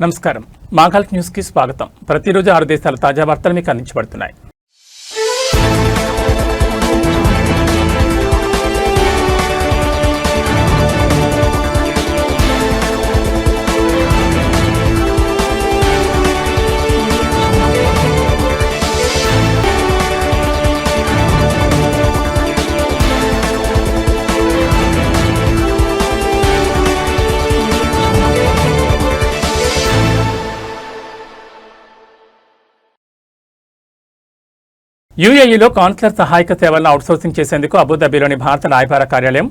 నమస్కారం. మాఘాల్ న్యూస్ కి స్వాగతం. ప్రతిరోజు 6 దేశాల తాజా వార్తలు మీకు అందించబడుతున్నాయి. యూఏఈలో కాన్సులర్ సహాయక సేవలను అవుట్సోర్సింగ్ చేసేందుకు అబుదాబిలోని భారత రాయబార కార్యాలయం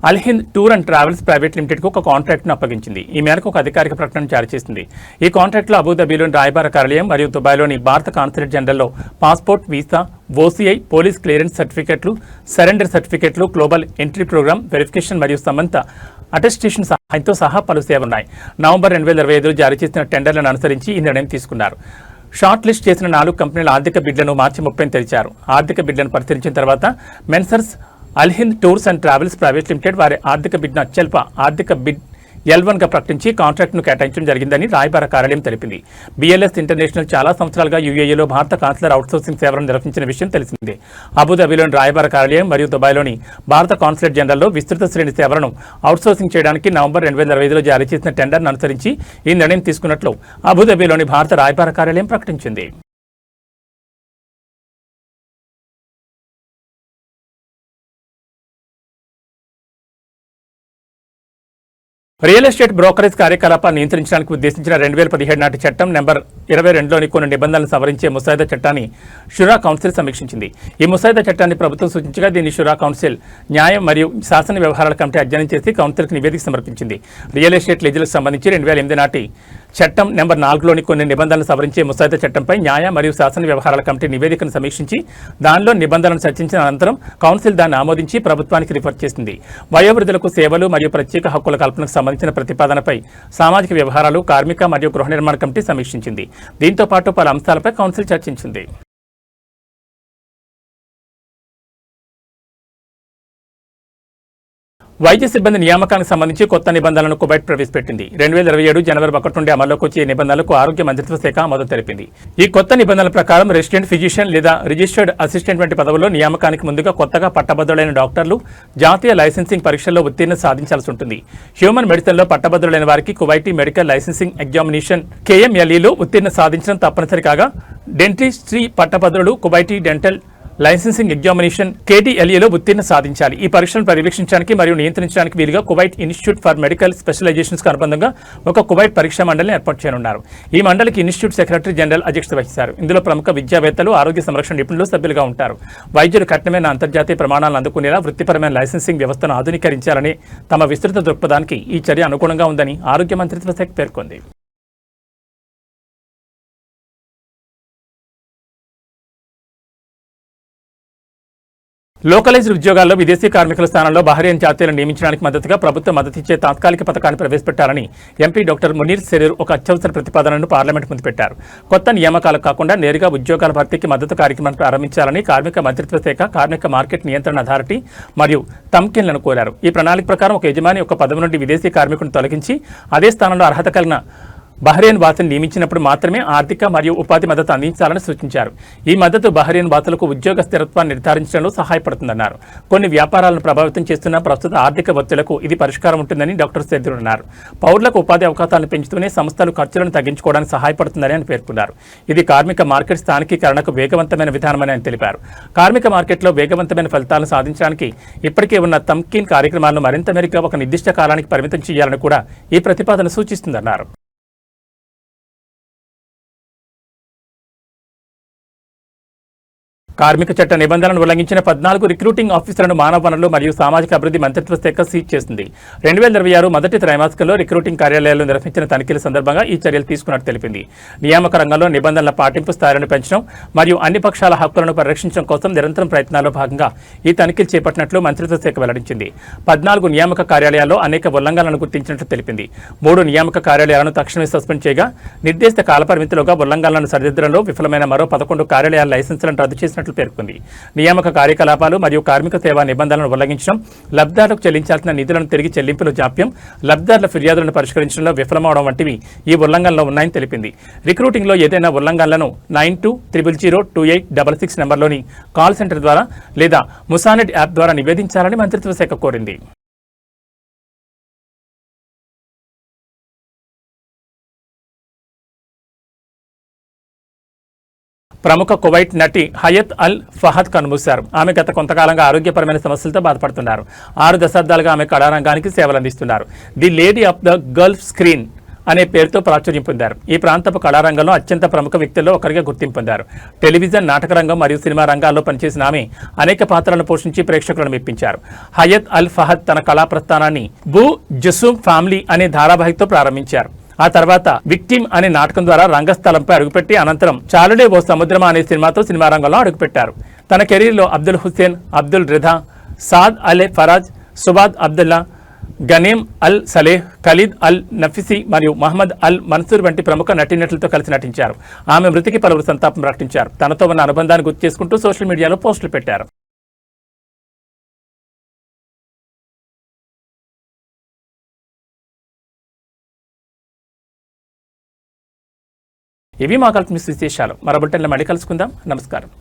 అల్హింద్ టూర్ అండ్ ట్రావెల్స్ ప్రైవేట్ లిమిటెడ్కు ఒక కాంట్రాక్ట్ను అప్పగించింది. ఈ మేరకు ఒక అధికారిక ప్రకటన జారీ చేసింది. ఈ కాంట్రాక్ట్లో అబుదాబిలోని రాయబార కార్యాలయం మరియు దుబాయ్లోని భారత కాన్సులేట్ జనరల్లో passport, visa, OCI, police clearance సర్టిఫికెట్లు, సరెండర్ సర్టిఫికెట్లు, గ్లోబల్ ఎంట్రీ ప్రోగ్రామ్ వెరిఫికేషన్ మరియు సంబంధిత అటెస్టేషన్ సహాయంతో సహా పలు సేవలున్నాయి. నవంబర్ 2025 జారీ చేసిన టెండర్లను అనుసరించి ఈ నిర్ణయం తీసుకున్నారు. షార్ట్ లిస్ట్ చేసిన 4 కంపెనీల ఆర్థిక బిడ్లను మార్చి 30 తెరిచారు. ఆర్థిక బిడ్లను పరిశీలించిన తర్వాత messrs Alhind tours and travels private limited వారి ఆర్థిక బిడ్ను అత్యల్ప ఆర్థిక బిడ్ L1గా ప్రకటించి కాంట్రాక్ట్ను కేటాయించడం జరిగిందని రాయబార కార్యాలయం తెలిపింది. బిఎల్ఎస్ ఇంటర్నేషనల్ చాలా సంవత్సరాలుగా యూఏఈలో భారత కాన్సులర్ అవుట్సోర్సింగ్ సేవలను నిర్వహించిన విషయం తెలిసిందే. అబుదాబిలోని రాయబార కార్యాలయం మరియు దుబాయ్లోని భారత కాన్సులేట్ జనరల్లో విస్తృత శ్రేణి సేవలను అవుట్సోర్సింగ్ చేయడానికి నవంబర్ 2025 జారీ చేసిన టెండర్ను అనుసరించి ఈ నిర్ణయం తీసుకున్నట్లు అబుదాబిలోని భారత రాయబార కార్యాలయం ప్రకటించింది. రియల్ ఎస్టేట్ బ్రోకరేజ్ కార్యకలాపాన్ని నియంత్రించడానికి ఉద్దేశించిన 2017 నాటి చట్టం నెంబర్ 22లోని కొన్ని నిబంధనలు సవరించే ముసాయిదా చట్టాన్ని షురా కౌన్సిల్ సమీక్షించింది. ఈ ముసాయిదా చట్టాన్ని ప్రభుత్వం సూచించగా దీన్ని షురా కౌన్సిల్ న్యాయం మరియు శాసన వ్యవహారాల కమిటీ అధ్యయనం చేసి కౌన్సిల్కి నివేదిక సమర్పించింది. రియల్ ఎస్టేట్ లీజులకు సంబంధించి 2008 నాటి చట్టం నెంబర్ 4లోని కొన్ని నిబంధనలు సవరించే ముసాయిదా చట్టంపై న్యాయ మరియు శాసన వ్యవహారాల కమిటీ నివేదికను సమీక్షించి దానిలో నిబంధనలను చర్చించిన అనంతరం కౌన్సిల్ దాన్ని ఆమోదించి ప్రభుత్వానికి రిఫర్ చేసింది. వయోవృద్ధులకు సేవలు మరియు ప్రత్యేక హక్కుల కల్పనకు సంబంధించిన ప్రతిపాదనపై సామాజిక వ్యవహారాలు, కార్మిక మరియు గృహ నిర్మాణ కమిటీ సమీక్షించింది. దీంతో పాటు పలు అంశాలపై కౌన్సిల్ చర్చించింది. వైద్య సిబ్బంది నియామకానికి సంబంధించి కొత్త నిబంధనలను కువైట్ ప్రవేశపెట్టింది. 2027 జనవరి 1 నుండి అమల్లోకి వచ్చే నిబంధనలకు ఆరోగ్య మంత్రిత్వ శాఖ మద్దతు తెలిపింది. ఈ కొత్త నిబంధనల ప్రకారం రెసిడెంట్ ఫిజిషియన్ లేదా రిజిస్టర్డ్ అసిస్టెంట్ వంటి పదవుల్లో నియామకానికి ముందుగా కొత్తగా పట్టభద్రులైన డాక్టర్లు జాతీయ లైసెన్సింగ్ పరీక్షల్లో ఉత్తీర్ణత సాధించాల్సి ఉంటుంది. హ్యూమన్ మెడిసిన్లో పట్టభద్రులైన వారికి కువైటీ మెడికల్ లైసెన్సింగ్ ఎగ్జామినేషన్ KMLEలో ఉత్తీర్ణత సాధించడం తప్పనిసరి కాగా డెంటిస్ట్రీ పట్టభద్రులు కువైటీ డెంటల్ లైసెన్సింగ్ ఎగ్జామినేషన్ KDLEలో ఉత్తీర్ణత సాధించాలి. ఈ పరీక్షలను పర్యవేక్షించడానికి మరియు నియంత్రించడానికి వీలుగా కువైట్ ఇన్స్టిట్యూట్ ఫర్ మెడికల్ స్పెషలైజేషన్స్కు అనుబంధంగా ఒక కువైట్ పరీక్షా మండలిని ఏర్పాటు చేయనున్నారు. ఈ మండలికి ఇన్స్టిట్యూట్ సెక్రటరీ జనరల్ అధ్యక్షత వహిస్తారు. ఇందులో ప్రముఖ విద్యావేత్తలు, ఆరోగ్య సంరక్షణ నిపుణులు సభ్యులుగా ఉంటారు. వైద్యులు కఠినమైన అంతర్జాతీయ ప్రమాణాలను అందుకునేలా వృత్తిపరమైన లైసెన్సింగ్ వ్యవస్థను ఆధునీకరించాలని తమ విస్తృత దృక్పథానికి ఈ చర్య అనుగుణంగా ఉందని ఆరోగ్య మంత్రిత్వ శాఖ పేర్కొంది. లోకలైజ్డ్ ఉద్యోగాల్లో విదేశీ కార్మికుల స్థానంలో బహ్రెయిన్ జాతీయులను నియమించడానికి మద్దతుగా ప్రభుత్వం మద్దతిచ్చే తాత్కాలిక పథకాన్ని ప్రవేశపెట్టాలని ఎంపీ డాక్టర్ మునీర్ సెరీర్ ఒక అత్యవసర ప్రతిపాదనను పార్లమెంట్ ముందు పెట్టారు. కొత్త నియామకాలకు కాకుండా నేరుగా ఉద్యోగాల భర్తీకి మద్దతు కార్యక్రమాన్ని ప్రారంభించాలని కార్మిక మంత్రిత్వ శాఖ, కార్మిక మార్కెట్ నియంత్రణ అథారిటీ మరియు తమ్కిన్లను కోరారు. ఈ ప్రణాళిక ప్రకారం ఒక యజమాని ఒక పదవి నుండి విదేశీ కార్మికులను తొలగించి అదే స్థానంలో అర్హత కలిగిన బహ్రెయిన్ వాసులను నియమించినప్పుడు మాత్రమే ఆర్థిక మరియు ఉపాధి మద్దతు అందించాలని సూచించారు. ఈ మద్దతు బహ్రెయిన్ వాసులకు ఉద్యోగ స్థిరత్వాన్ని నిర్ధారించడంలో సహాయపడుతుందన్నారు. కొన్ని వ్యాపారాలను ప్రభావితం చేస్తున్న ప్రస్తుత ఆర్థిక ఒత్తిళ్లకు ఇది పరిష్కారం ఉంటుందని డాక్టర్ సెదూర్ అన్నారు. పౌరులకు ఉపాధి అవకాశాలను పెంచుతూనే సంస్థలు ఖర్చులను తగ్గించుకోవడానికి సహాయపడుతుందని ఆయన పేర్కొన్నారు. ఇది కార్మిక మార్కెట్ స్థానికీకరణకు వేగవంతమైన విధానమని ఆయన తెలిపారు. కార్మిక మార్కెట్లో వేగవంతమైన ఫలితాలను సాధించడానికి ఇప్పటికే ఉన్న తమ్కీన్ కార్యక్రమాలను మరింత మెరుగ్గా ఒక నిర్దిష్ట కాలానికి పరిమితం చేయాలని కూడా ఈ ప్రతిపాదన సూచిస్తుందన్నారు. కార్మిక చట్ట నిబంధనలను ఉల్లంఘించిన 14 రిక్రూటింగ్ ఆఫీసర్లను మానవ వనరులు మరియు సామాజిక అభివృద్ధి మంత్రిత్వ శాఖ సీజ్ చేసింది. 2026 మొదటి త్రైమాసికంలో రిక్రూటింగ్ కార్యాలయాల్లో నిర్వహించిన తనిఖీల సందర్భంగా ఈ చర్యలు తీసుకున్నట్టు తెలిపింది. నియామక రంగంలో నిబంధనల పాటింపు స్థాయిలను పెంచడం మరియు అన్ని పక్షాల హక్కులను పరిరక్షించడం కోసం నిరంతరం ప్రయత్నాల్లో భాగంగా ఈ తనిఖీలు చేపట్టినట్లు మంత్రిత్వ శాఖ వెల్లడించింది. 14 నియామక కార్యాలయాల్లో అనేక ఉల్లంఘనలను గుర్తించినట్లు తెలిపింది. 3 నియామక కార్యాలయాలను తక్షణమే సస్పెండ్ చేయగా నిర్దేశిత కాలపరిమితిలోగా ఉల్లంఘనలను సరిదిద్దడంలో విఫలమైన మరో 11 కార్యాలయాల లైసెన్సులను రద్దు చేసినట్లు చేసినట్లు పేర్కొంది. నియామక కార్యకలాపాలు మరియు కార్మిక సేవా నిబంధనలను ఉల్లంఘించడం, లబ్ధిదారులకు చెల్లించాల్సిన నిధులను తిరిగి చెల్లింపులో జాప్యం, లబ్ధిదారుల ఫిర్యాదులను పరిష్కరించడంలో విఫలమవడం వంటివి ఈ ఉల్లంఘనలో ఉన్నాయని తెలిపింది. రిక్రూటింగ్లో ఏదైనా ఉల్లంఘనలను 92002866 నెంబర్లోని కాల్ సెంటర్ ద్వారా లేదా ముసానెట్ యాప్ ద్వారా నివేదించాలని మంత్రిత్వ శాఖ కోరింది. ప్రముఖ కువైట్ నటి హయత్ అల్ ఫహద్ కన్మూశారు. ఆమె గత కొంతకాలంగా ఆరోగ్యపరమైన సమస్యలతో బాధపడుతున్నారు. 6 దశాబ్దాలుగా ఆమె కళారంగానికి సేవలందిస్తున్నారు. The lady of the Gulf screen అనే పేరుతో ప్రాచుర్యం పొందారు. ఈ ప్రాంతపు కళారంగంలో అత్యంత ప్రముఖ వ్యక్తుల్లో ఒకరిగా గుర్తింపు పొందారు. టెలివిజన్, నాటక రంగం మరియు సినిమా రంగాల్లో పనిచేసిన ఆమె అనేక పాత్రలను పోషించి ప్రేక్షకులను మెప్పించారు. హయత్ అల్ ఫహద్ తన కళా ప్రస్థానాన్ని బు జుసూమ్ ఫ్యామిలీ అనే ధారావాహికతో ప్రారంభించారు. ఆ తర్వాత విక్టిమ్ అనే నాటకం ద్వారా రంగస్థలంపై అడుగుపెట్టి అనంతరం చాలుడే ఓ సముద్రమా అనే సినిమాతో సినిమా రంగంలో అడుగుపెట్టారు. తన కెరీర్లో అబ్దుల్ హుస్సేన్, అబ్దుల్ రిధా, సాద్ అలే ఫరాజ్, సుబాద్ అబ్దుల్లా, గనీమ్ అల్ సలేహ్, ఖలీద్ అల్ నఫీసీ మరియు మహమ్మద్ అల్ మన్సూర్ వంటి ప్రముఖ నటీనటులతో కలిసి నటించారు. ఆమె మృతికి పలువురు సంతాపం ప్రకటించారు. తనతో ఉన్న అనుబంధాన్ని గుర్తు చేసుకుంటూ సోషల్ మీడియాలో పోస్టులు పెట్టారు. ఇవి మా కల్పన విశేషాలు. మరో బులెటిన్లో మళ్ళీ కలుసుకుందాం. నమస్కారం.